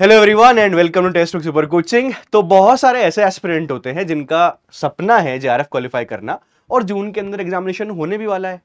Hello everyone and welcome to Testbook super coaching. तो बहुत सारे ऐसे एस्पिरेंट होते हैं जिनका सपना है जेआरएफ क्वालिफाई करना और जून के अंदर एग्जामिनेशन होने भी वाला है।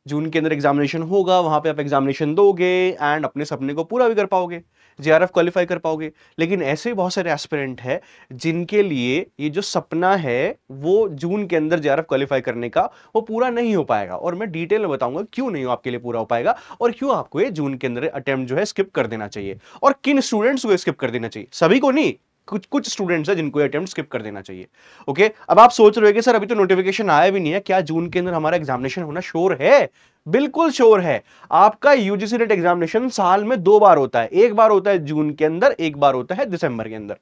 जून के अंदर एग्जामिनेशन होगा, वहां पे आप एग्जामिनेशन दोगे एंड अपने सपने को पूरा भी कर पाओगे, जेआरएफ क्वालिफाई कर पाओगे। लेकिन ऐसे बहुत सारे एस्पिरेंट हैं जिनके लिए ये जो सपना है वो जून के अंदर जेआरएफ क्वालिफाई करने का वो पूरा नहीं हो पाएगा। और मैं डिटेल में बताऊंगा क्यों नहीं आपके लिए पूरा हो पाएगा और क्यों आपको ये जून के अंदर अटेम्प्ट जो है स्किप कर देना चाहिए और किन स्टूडेंट्स को स्किप कर देना चाहिए। सभी को नहीं, कुछ कुछ स्टूडेंट्स हैं जिनको अटेम्प्ट स्किप कर देना चाहिए। ओके, अब आप सोच रहे हो कि सर अभी तो नोटिफिकेशन आया भी नहीं है, क्या जून के अंदर हमारा एग्जामिनेशन होना श्योर है? बिल्कुल श्योर है। आपका यूजीसी नेट एग्जामिनेशन साल में 2 बार होता है, एक बार होता है जून के अंदर, एक बार होता है दिसंबर के अंदर।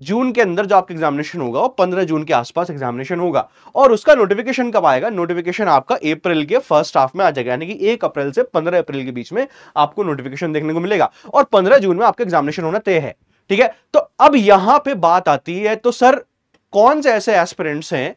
जून के अंदर जो आपका एग्जामिनेशन होगा वो 15 जून के आसपास एग्जामिनेशन होगा और उसका नोटिफिकेशन कब आएगा? नोटिफिकेशन आपका अप्रैल के फर्स्ट हाफ में आ जाएगा, यानी कि 1 अप्रैल से 15 अप्रैल के बीच में आपको नोटिफिकेशन देखने को मिलेगा और 15 जून में आपका एग्जामिनेशन होना तय है। ठीक है, तो अब यहां पे बात आती है, तो सर कौन से ऐसे एस्पिरेंट्स हैं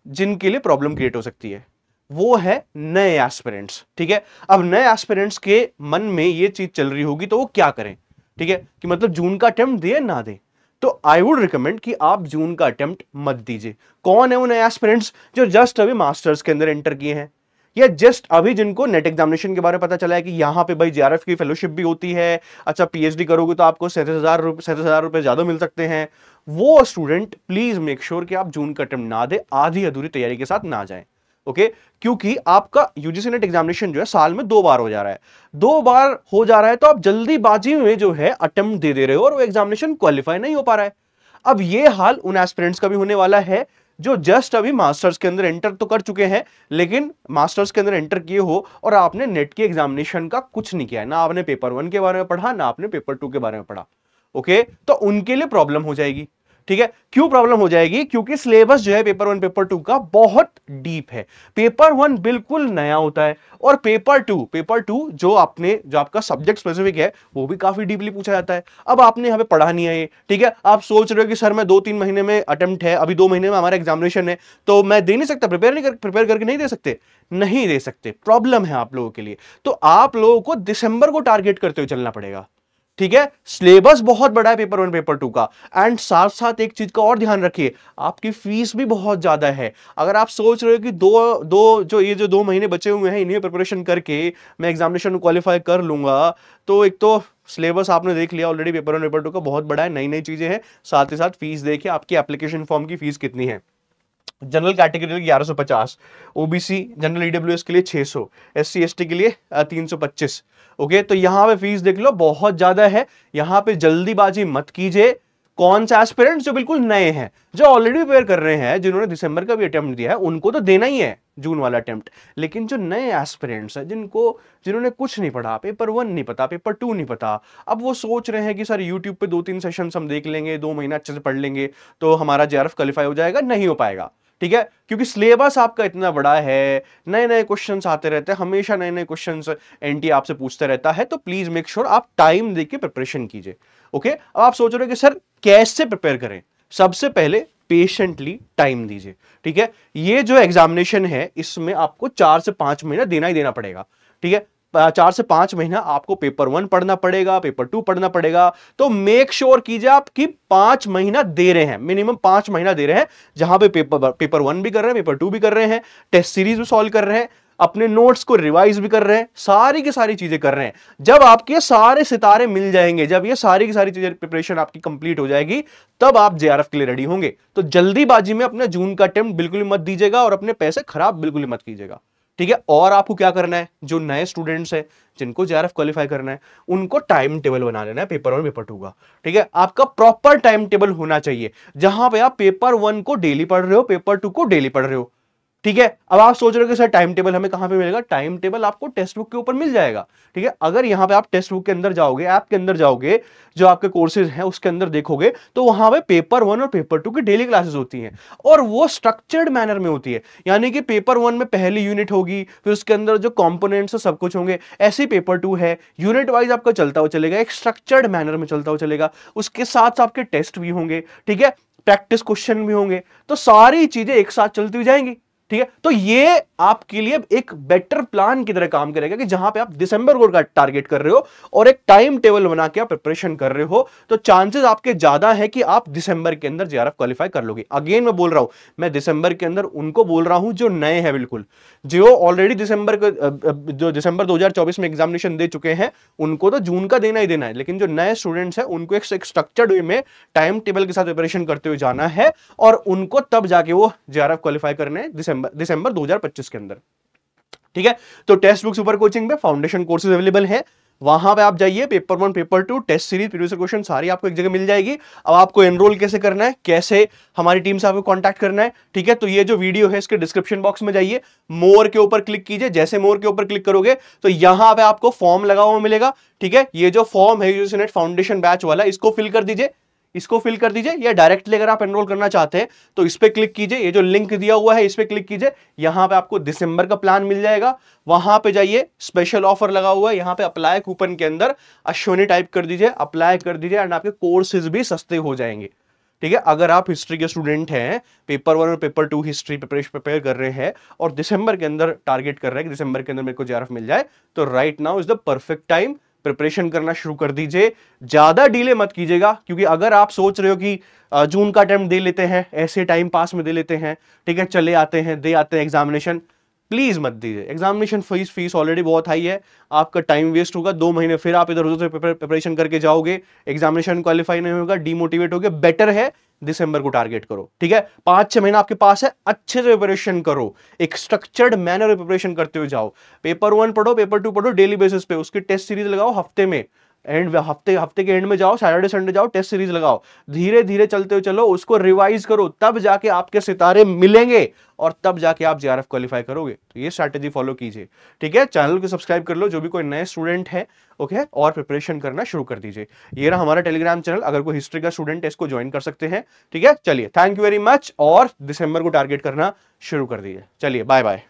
जिनके लिए प्रॉब्लम क्रिएट हो सकती है? वो है नए एस्पिरेंट्स। ठीक है, अब नए एस्पिरेंट्स के मन में ये चीज चल रही होगी तो वो क्या करें? ठीक है, कि मतलब जून का अटेम्प्ट दे ना दे। तो आई वुड रिकमेंड कि आप जून का अटेम्प्ट मत दीजिए। कौन है वो नए एस्पिरेंट्स जो जस्ट अभी मास्टर्स के अंदर एंटर किए हैं या जस्ट अभी जिनको नेट एग्जामिनेशन के बारे में पता चला है कि यहां पे भाई जेआरएफ की फेलोशिप भी होती है, अच्छा पीएचडी करोगे तो आपको 37,000 रुपए ज्यादा मिल सकते हैं। वो स्टूडेंट प्लीज मेक श्योर कि आप जून का अटेम्प्ट ना दे, आधी अधूरी तैयारी के साथ ना जाएं। ओके, क्योंकि आपका यूजीसी नेट एग्जामिनेशन जो है साल में 2 बार हो जा रहा है, 2 बार हो जा रहा है, तो आप जल्दीबाजी में जो है अटेम्प्ट दे रहे हो और वो एग्जामिनेशन क्वालिफाई नहीं हो पा रहा है। अब ये हाल उन एस्पिरेंट्स का भी होने वाला है जो जस्ट अभी मास्टर्स के अंदर एंटर तो कर चुके हैं, लेकिन मास्टर्स के अंदर एंटर किए हो और आपने नेट के एग्जामिनेशन का कुछ नहीं किया है, ना आपने पेपर 1 के बारे में पढ़ा, ना आपने पेपर 2 के बारे में पढ़ा। ओके, तो उनके लिए प्रॉब्लम हो जाएगी। ठीक है, क्यों प्रॉब्लम हो जाएगी? क्योंकि सिलेबस जो है पेपर 1 पेपर 2 का बहुत डीप है। पेपर 1 बिल्कुल नया होता है और पेपर 2 जो आपका सब्जेक्ट स्पेसिफिक है वो भी काफी डीपली पूछा जाता है। अब आपने यहां पे पढ़ा नहीं है ये, ठीक है, आप सोच रहे हो कि सर मैं 2-3 महीने में अटेम्प्ट है, अभी 2 महीने में हमारा एग्जामिनेशन है तो मैं दे नहीं सकता, प्रिपेयर करके नहीं दे सकते? नहीं दे सकते, प्रॉब्लम है आप लोगों के लिए। तो आप लोगों को दिसंबर को टारगेट करते हुए चलना पड़ेगा। ठीक है, सिलेबस बहुत बड़ा है पेपर 1 पेपर 2 का एंड साथ साथ एक चीज का और ध्यान रखिए, आपकी फीस भी बहुत ज्यादा है। अगर आप सोच रहे हो कि जो 2 महीने बचे हुए हैं इन्हें प्रिपरेशन करके मैं एग्जामिनेशन क्वालिफाई कर लूंगा, तो एक तो सिलेबस आपने देख लिया ऑलरेडी पेपर 1 पेपर 2 का बहुत बड़ा है, नई नई चीजें हैं, साथ ही साथ फीस देखिए आपकी एप्लीकेशन फॉर्म की फीस कितनी है। General category 1150, OBC general EWS के लिए 600, एससी एसटी के लिए 325। ओके, तो यहां पे फीस देख लो बहुत ज्यादा है। यहां पे जल्दीबाजी मत कीजिए। कौन सा एस्पिरेंट्स जो बिल्कुल नए हैं, जो ऑलरेडी प्रिपेयर कर रहे हैं, जिन्होंने दिसंबर का भी अटेम्प्ट दिया है, उनको तो देना ही है जून वाला अटेम्प्ट। लेकिन जो नए एस्पिरेंट्स हैं जिन्होंने कुछ नहीं पढ़ा, पेपर 1 नहीं पता, पेपर 2 नहीं पता, अब वो सोच रहे हैं कि सर यूट्यूब पे 2-3 सेशंस हम देख लेंगे, 2 महीना अच्छे से पढ़ लेंगे तो हमारा जेआरएफ क्वालिफाई हो जाएगा। नहीं हो पाएगा। ठीक है, क्योंकि सिलेबस आपका इतना बड़ा है, नए नए क्वेश्चंस आते रहते हैं, हमेशा नए नए क्वेश्चंस एनटी आपसे पूछता रहता है, तो प्लीज मेक श्योर आप टाइम देके प्रिपरेशन कीजिए। ओके, अब आप सोच रहे हो कि सर कैसे प्रिपेयर करें? सबसे पहले पेशेंटली टाइम दीजिए। ठीक है, ये जो एग्जामिनेशन है इसमें आपको 4 से 5 महीना देना ही देना पड़ेगा। ठीक है, 4 से 5 महीना आपको पेपर 1 पढ़ना पड़ेगा, पेपर 2 पढ़ना पड़ेगा। तो मेक श्योर कीजिए आप कि 5 महीना दे रहे हैं, मिनिमम 5 महीना दे रहे हैं, जहां पे पेपर 1 भी कर रहे हैं, पेपर 2 भी कर रहे हैं, टेस्ट सीरीज भी सॉल्व कर रहे हैं, अपने नोट्स को रिवाइज भी कर रहे हैं, सारी की सारी चीजें कर रहे हैं। जब आपके सारे सितारे मिल जाएंगे, जब ये सारी की सारी चीजें प्रिपरेशन आपकी कंप्लीट हो जाएगी, तब आप जेआरएफ के लिए रेडी होंगे। तो जल्दीबाजी में अपने जून का अटेम्प्ट बिल्कुल मत दीजिएगा और अपने पैसे खराब बिल्कुल मत कीजिएगा। ठीक है, और आपको क्या करना है, जो नए स्टूडेंट्स हैं जिनको जेआरएफ क्वालिफाई करना है, उनको टाइम टेबल बना लेना है पेपर 1 पेपर 2 का। ठीक है, आपका प्रॉपर टाइम टेबल होना चाहिए, जहां पे आप पेपर 1 को डेली पढ़ रहे हो, पेपर 2 को डेली पढ़ रहे हो। ठीक है, अब आप सोच रहे हो कि सर टाइम टेबल हमें कहां पे मिलेगा? टाइम टेबल आपको टेक्स्ट बुक के ऊपर मिल जाएगा। ठीक है, अगर यहां पे आप टेक्स्ट बुक के अंदर जाओगे, ऐप के अंदर जाओगे, जो आपके कोर्सेज हैं उसके अंदर देखोगे, तो वहां पे पेपर 1 और पेपर 2 की डेली क्लासेस होती हैं और वो स्ट्रक्चर्ड मैनर में होती है। यानी कि पेपर 1 में पहली यूनिट होगी, फिर उसके अंदर जो कंपोनेंट्स सब कुछ होंगे, ऐसे पेपर 2 है, यूनिट वाइज आपका चलता हुआ चलेगा, एक स्ट्रक्चर्ड मैनर में चलता हुआ चलेगा। उसके साथ आपके टेस्ट भी होंगे, ठीक है, प्रैक्टिस क्वेश्चन भी होंगे, तो सारी चीजें एक साथ चलती हुई जाएंगी। ठीक है, तो ये आपके लिए एक बेटर प्लान की तरह काम करेगा कि जहां पे आप दिसंबर को टारगेट कर रहे हो और एक टाइम टेबल बना के आप प्रिपरेशन कर रहे हो, तो चांसेस आपके ज्यादा है कि आप दिसंबर के अंदर जेआरएफ क्वालिफाई कर लोगे। अगेन मैं बोल रहा हूं, मैं दिसंबर के अंदर उनको बोल रहा हूं जो नए हैं, बिल्कुल जो ऑलरेडी जो दिसंबर 2024 में एग्जामिनेशन दे चुके हैं उनको तो जून का देना ही देना है, लेकिन जो नए स्टूडेंट्स हैं उनको एक स्ट्रक्चर्ड वे में टाइम टेबल के साथ प्रिपरेशन करते हुए जाना है और उनको तब जाके वो जेआरएफ क्वालिफाई करने दिसंबर 2025 के अंदर। ठीक है, तो टेक्स्ट बुक सुपर कोचिंग में फाउंडेशन कोर्सेज अवेलेबल है, वहां पे आप जाइए, paper 1 paper 2 test series previous question सारी आपको एक जगह मिल जाएगी। अब आपको एनरोल कैसे करना है, कैसे हमारी टीम से आपको कांटेक्ट करना है, ठीक है, तो ये जो वीडियो है इसके डिस्क्रिप्शन बॉक्स में जाइए, मोर के ऊपर क्लिक कीजिए। जैसे मोर के ऊपर क्लिक करोगे तो यहां पे आपको फॉर्म लगा हुआ मिलेगा। ठीक है, ये जो फॉर्म है यूजीसी फाउंडेशन बैच वाला, इसको फिल कर दीजिए, इसको फिल कर दीजिए, या डायरेक्टली अगर आप एनरोल करना चाहते हैं तो इस पे क्लिक कीजिए, ये जो लिंक दिया हुआ है इस पे क्लिक कीजिए, यहां पे आपको दिसंबर का प्लान मिल जाएगा। वहां पे जाइए, स्पेशल ऑफर लगा हुआ है, यहां पे अप्लाई कूपन के अंदर अश्विनी टाइप कर दीजिए, अप्लाई कर दीजिए एंड आपके कोर्सेज भी सस्ते हो जाएंगे। ठीक है, अगर आप हिस्ट्री के स्टूडेंट हैं, पेपर 1 और पेपर 2 हिस्ट्री प्रिपेयर कर रहे हैं और दिसंबर के अंदर टारगेट कर रहे हैं कि दिसंबर के अंदर मेरे को जेआरएफ मिल जाए, तो right now is the perfect time, preparation करना शुरू कर दीजिए। ज्यादा डिले मत कीजिएगा, क्योंकि अगर आप सोच रहे हो कि जून का अटेम्प्ट दे लेते हैं, ऐसे टाइम पास में दे लेते हैं, ठीक है, चले आते हैं, दे आते हैं एग्जामिनेशन, प्लीज मत दीजिए। एग्जामिनेशन फीस ऑलरेडी बहुत हाई है, आपका टाइम वेस्ट होगा, 2 महीने फिर आप इधर उधर से प्रिपरेशन करके जाओगे, एग्जामिनेशन क्वालिफाई नहीं होगा, डिमोटिवेट होगे। बेटर है दिसंबर को टारगेट करो। ठीक है, 5-6 महीना आपके पास है, अच्छे से प्रिपरेशन करो, एक स्ट्रक्चर्ड मैनर में प्रिपरेशन करते हुए जाओ। पेपर 1 पढ़ो, पेपर 2 पढ़ो डेली बेसिस पे, उसकी टेस्ट सीरीज लगाओ हफ्ते में, एंड हफ्ते के एंड में जाओ, सैटरडे संडे जाओ, टेस्ट सीरीज लगाओ, धीरे धीरे चलते हुए चलो, उसको रिवाइज करो, तब जाके आपके सितारे मिलेंगे और तब जाके आप जेआरएफ क्वालिफाई करोगे। तो ये स्ट्रैटेजी फॉलो कीजिए। ठीक है, चैनल को सब्सक्राइब कर लो जो भी कोई नए स्टूडेंट है, ओके, और प्रिपरेशन करना शुरू कर दीजिए। ये रहा हमारा टेलीग्राम चैनल, अगर कोई हिस्ट्री का स्टूडेंट है इसको ज्वाइन कर सकते हैं। ठीक है, चलिए, थैंक यू वेरी मच, और दिसंबर को टारगेट करना शुरू कर दीजिए। चलिए, बाय बाय।